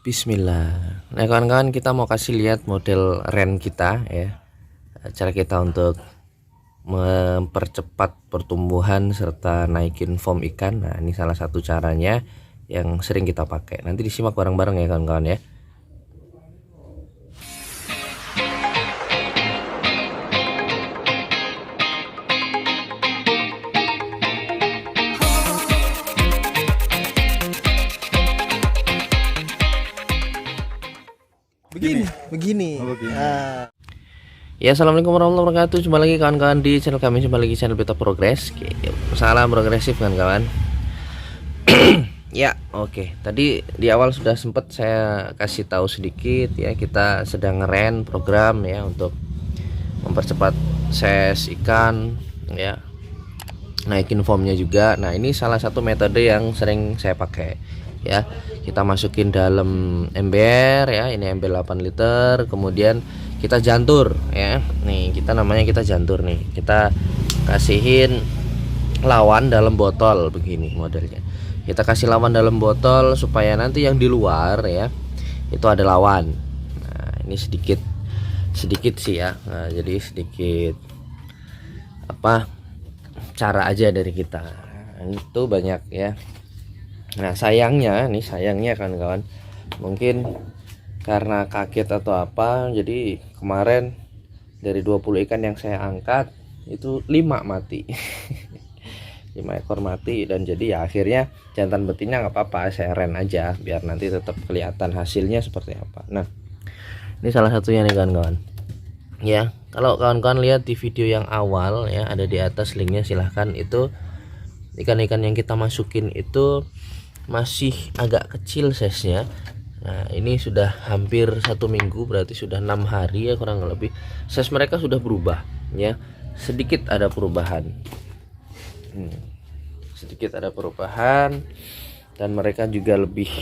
Bismillah. Nah kawan-kawan, kita mau kasih lihat model ren kita ya, cara kita untuk mempercepat pertumbuhan serta naikin form ikan. Nah ini salah satu caranya yang sering kita pakai. Nanti disimak bareng-bareng ya kawan-kawan ya. Begini. Nah. Ya, assalamualaikum warahmatullahi wabarakatuh. Jumpa lagi kawan-kawan di channel kami, jumpa lagi channel Beta Progress. Salam progresif kawan-kawan. Ya, oke. Tadi di awal sudah sempat saya kasih tahu sedikit ya, kita sedang ngeren program ya untuk mempercepat size ikan ya, naikin formnya juga. Nah ini salah satu metode yang sering saya pakai ya. Kita masukin dalam ember ya, ini ember 8 liter, kemudian kita jantur ya. Nih kita namanya kita jantur nih, kita kasihin lawan dalam botol begini modelnya. Kita kasih lawan dalam botol supaya nanti yang di luar ya itu ada lawan. Nah ini sedikit sih ya. Nah, jadi sedikit apa cara aja dari kita. Nah, itu banyak ya. Nah sayangnya kawan-kawan, mungkin karena kaget atau apa, jadi kemarin dari 20 ikan yang saya angkat itu 5 mati. 5 ekor mati, dan jadi ya akhirnya jantan betina nggak apa-apa, saya ren aja biar nanti tetap kelihatan hasilnya seperti apa. Nah ini salah satunya nih kawan-kawan ya. Kalau kawan-kawan lihat di video yang awal ya, ada di atas linknya, silahkan. Itu ikan-ikan yang kita masukin itu masih agak kecil size-nya. Nah ini sudah hampir 1 minggu, berarti sudah 6 hari ya kurang lebih. Size mereka sudah berubah ya, sedikit ada perubahan, sedikit ada perubahan, dan mereka juga lebih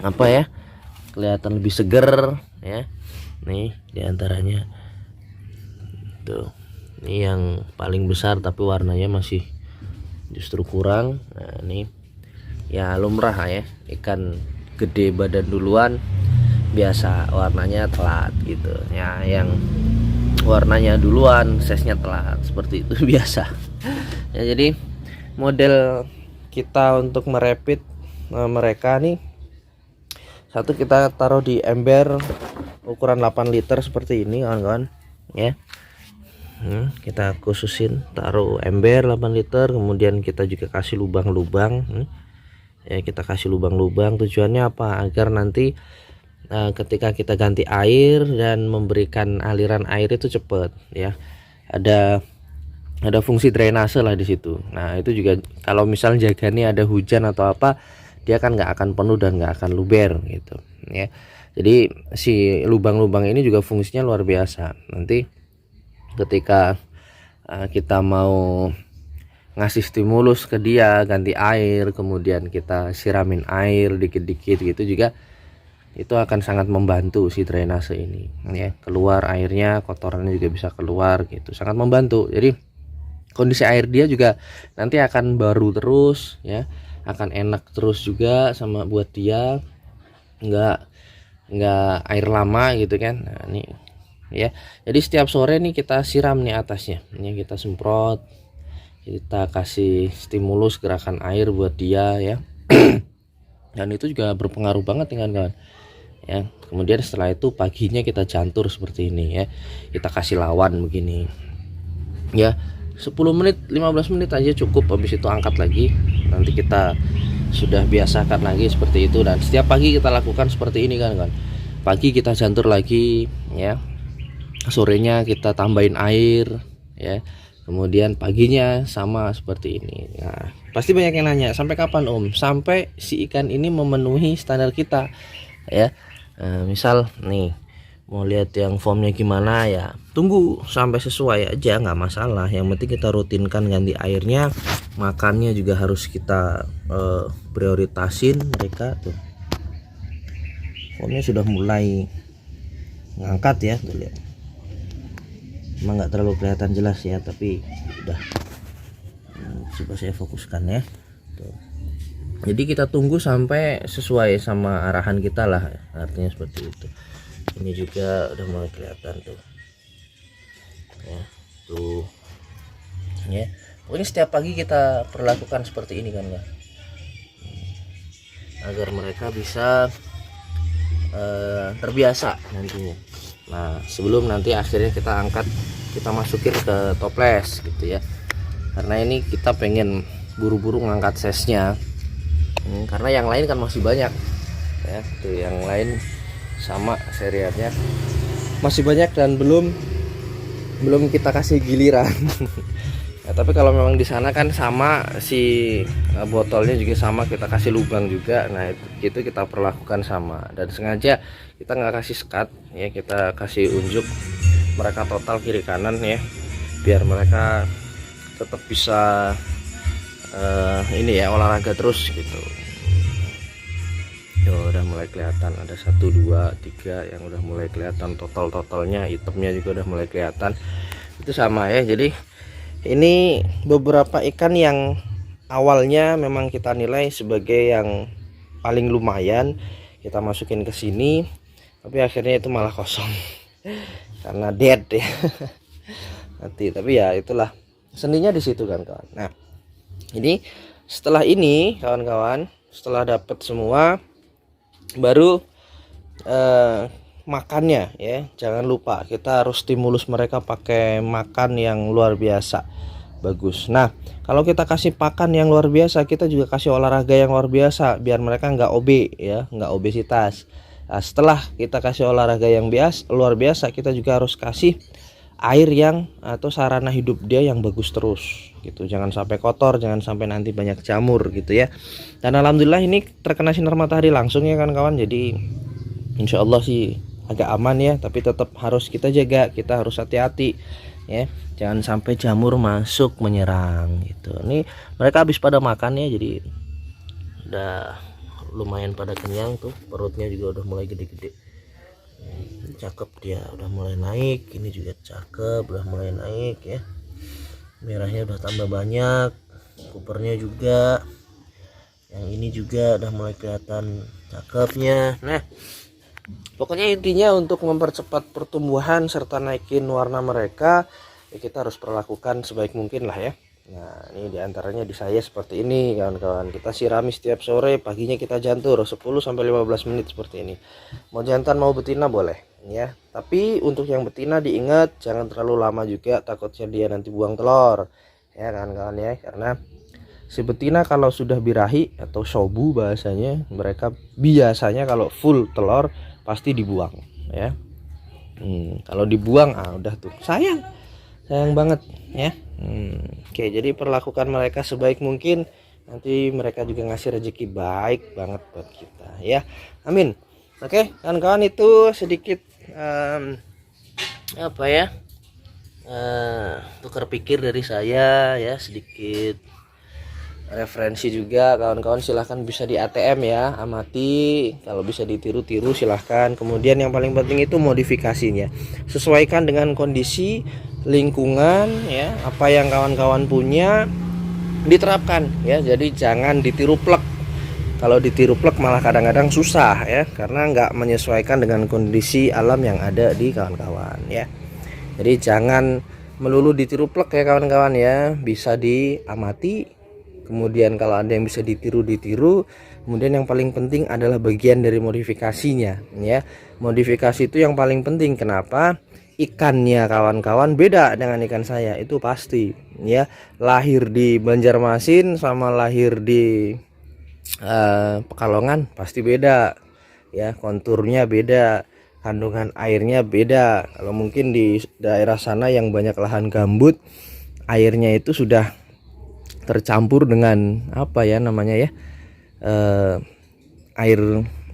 apa ya, kelihatan lebih seger ya. Nih diantaranya tuh, ini yang paling besar tapi warnanya masih justru kurang. Nah ini ya lumrah ya, ikan gede badan duluan biasa warnanya telat gitu ya, yang warnanya duluan size-nya telat seperti itu biasa ya. Jadi model kita untuk merepit mereka nih, satu, kita taruh di ember ukuran 8 liter seperti ini kawan-kawan ya. Kita khususin taruh ember 8 liter, kemudian kita juga kasih lubang-lubang ya, kita kasih lubang-lubang. Tujuannya apa? Agar nanti ketika kita ganti air dan memberikan aliran air itu cepat ya, ada fungsi drainase lah di situ. Nah itu juga kalau misal jaganya ada hujan atau apa, dia kan nggak akan penuh dan nggak akan luber gitu ya. Jadi si lubang-lubang ini juga fungsinya luar biasa. Nanti ketika kita mau ngasih stimulus ke dia, ganti air, kemudian kita siramin air dikit-dikit gitu juga, itu akan sangat membantu si drainase ini ya. Keluar airnya, kotorannya juga bisa keluar gitu, sangat membantu. Jadi kondisi air dia juga nanti akan baru terus ya, akan enak terus juga sama buat dia, nggak air lama gitu kan. Nah ini ya, jadi setiap sore nih kita siram nih atasnya, ini kita semprot, kita kasih stimulus gerakan air buat dia ya. Dan itu juga berpengaruh banget dengan kawan ya. Kemudian setelah itu paginya kita jantur seperti ini ya, kita kasih lawan begini ya, 10 menit 15 menit aja cukup. Habis itu angkat lagi, nanti kita sudah biasakan lagi seperti itu. Dan setiap pagi kita lakukan seperti ini kan. Pagi kita jantur lagi ya, sorenya kita tambahin air ya, kemudian paginya sama seperti ini. Nah pasti banyak yang nanya, sampai kapan Om? Sampai si ikan ini memenuhi standar kita ya. Misal nih mau lihat yang formnya gimana ya, tunggu sampai sesuai aja, nggak masalah. Yang penting kita rutinkan ganti airnya, makannya juga harus kita prioritasin mereka tuh. Formnya sudah mulai ngangkat ya, tuh lihat. Emang nggak terlalu kelihatan jelas ya, tapi udah. Coba saya fokuskan ya. Tuh. Jadi kita tunggu sampai sesuai sama arahan kita lah, artinya seperti itu. Ini juga udah mulai kelihatan tuh ya, tuh ya. Pokoknya setiap pagi kita perlakukan seperti ini kan ya, agar mereka bisa terbiasa nantinya. Nah sebelum nanti akhirnya kita angkat, kita masukin ke toples gitu ya, karena ini kita pengen buru-buru ngangkat sesnya. Karena yang lain kan masih banyak ya, tuh yang lain sama serialnya masih banyak dan belum kita kasih giliran. Ya, tapi kalau memang di sana kan sama si botolnya juga sama, kita kasih lubang juga. Nah itu kita perlakukan sama, dan sengaja kita nggak kasih sekat ya, kita kasih unjuk mereka total kiri kanan ya, biar mereka tetap bisa ini ya, olahraga terus gitu. Yo, udah mulai kelihatan ada 1 2 3 yang udah mulai kelihatan totalnya, itemnya juga udah mulai kelihatan. Itu sama ya. Jadi ini beberapa ikan yang awalnya memang kita nilai sebagai yang paling lumayan, kita masukin ke sini, tapi akhirnya itu malah kosong karena dead ya. Nanti tapi ya itulah seninya di situ kan kawan. Nah ini setelah ini kawan-kawan, setelah dapat semua, baru makannya ya. Jangan lupa kita harus stimulus mereka pakai makan yang luar biasa bagus. Nah kalau kita kasih pakan yang luar biasa, kita juga kasih olahraga yang luar biasa biar mereka nggak OB ya, nggak obesitas. Nah, setelah kita kasih olahraga yang luar biasa, kita juga harus kasih air yang atau sarana hidup dia yang bagus terus gitu. Jangan sampai kotor, jangan sampai nanti banyak jamur gitu ya. Dan alhamdulillah ini terkena sinar matahari langsung ya kan kawan, jadi insya Allah sih agak aman ya. Tapi tetap harus kita jaga, kita harus hati-hati ya, jangan sampai jamur masuk menyerang gitu. Ini mereka habis pada makan ya, jadi udah lumayan pada kenyang tuh, perutnya juga udah mulai gede-gede. Cakep, dia udah mulai naik. Ini juga cakep, udah mulai naik ya, merahnya udah tambah banyak, kupernya juga. Yang ini juga udah mulai kelihatan cakepnya. Nah pokoknya intinya untuk mempercepat pertumbuhan serta naikin warna mereka ya, kita harus perlakukan sebaik mungkin lah ya. Nah ini diantaranya di saya seperti ini kawan-kawan, kita sirami setiap sore, paginya kita jantur 10-15 menit seperti ini. Mau jantan mau betina boleh ya, tapi untuk yang betina diingat jangan terlalu lama juga, takutnya dia nanti buang telur ya kawan-kawan ya. Karena si betina kalau sudah birahi atau sobu bahasanya, mereka biasanya kalau full telur pasti dibuang ya. Kalau dibuang udah tuh sayang banget ya. Oke, jadi perlakukan mereka sebaik mungkin, nanti mereka juga ngasih rezeki baik banget buat kita ya, amin. Oke kawan-kawan, itu sedikit apa ya, tukar pikir dari saya ya, sedikit referensi juga kawan-kawan. Silahkan bisa di ATM ya, amati, kalau bisa ditiru-tiru silahkan. Kemudian yang paling penting itu modifikasinya, sesuaikan dengan kondisi lingkungan ya, apa yang kawan-kawan punya diterapkan ya. Jadi jangan ditiru plek, kalau ditiru plek malah kadang-kadang susah ya, karena nggak menyesuaikan dengan kondisi alam yang ada di kawan-kawan ya. Jadi jangan melulu ditiru plek ya kawan-kawan ya, bisa diamati. Kemudian kalau ada yang bisa ditiru, kemudian yang paling penting adalah bagian dari modifikasinya ya. Modifikasi itu yang paling penting. Kenapa? Ikannya kawan-kawan beda dengan ikan saya, itu pasti ya. Lahir di Banjarmasin sama lahir di Pekalongan pasti beda ya, konturnya beda, kandungan airnya beda. Kalau mungkin di daerah sana yang banyak lahan gambut, airnya itu sudah tercampur dengan apa ya namanya ya,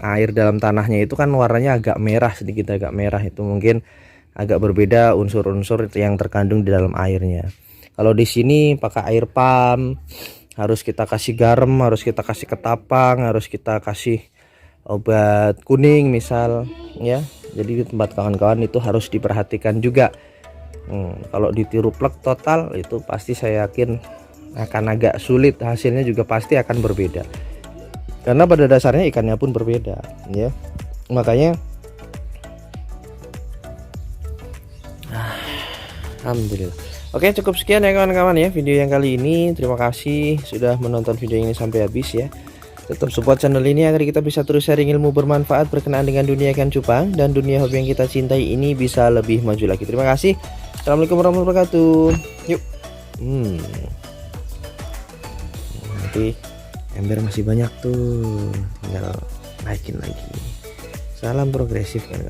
air dalam tanahnya itu kan warnanya agak merah, sedikit agak merah, itu mungkin agak berbeda unsur-unsur yang terkandung di dalam airnya. Kalau di sini pakai air pam, harus kita kasih garam, harus kita kasih ketapang, harus kita kasih obat kuning misal ya. Jadi di tempat kawan-kawan itu harus diperhatikan juga. Kalau ditiru plek total itu pasti saya yakin akan agak sulit, hasilnya juga pasti akan berbeda Karena pada dasarnya ikannya pun berbeda, ya. Makanya alhamdulillah. Oke, cukup sekian ya kawan-kawan ya video yang kali ini. Terima kasih sudah menonton video ini sampai habis ya. Tetap support channel ini agar kita bisa terus sharing ilmu bermanfaat berkenaan dengan dunia ikan cupang dan dunia hobi yang kita cintai ini bisa lebih maju lagi. Terima kasih. Assalamualaikum warahmatullahi wabarakatuh. Yuk. Nanti ember masih banyak tuh, tinggal naikin lagi. Salam progresif kan.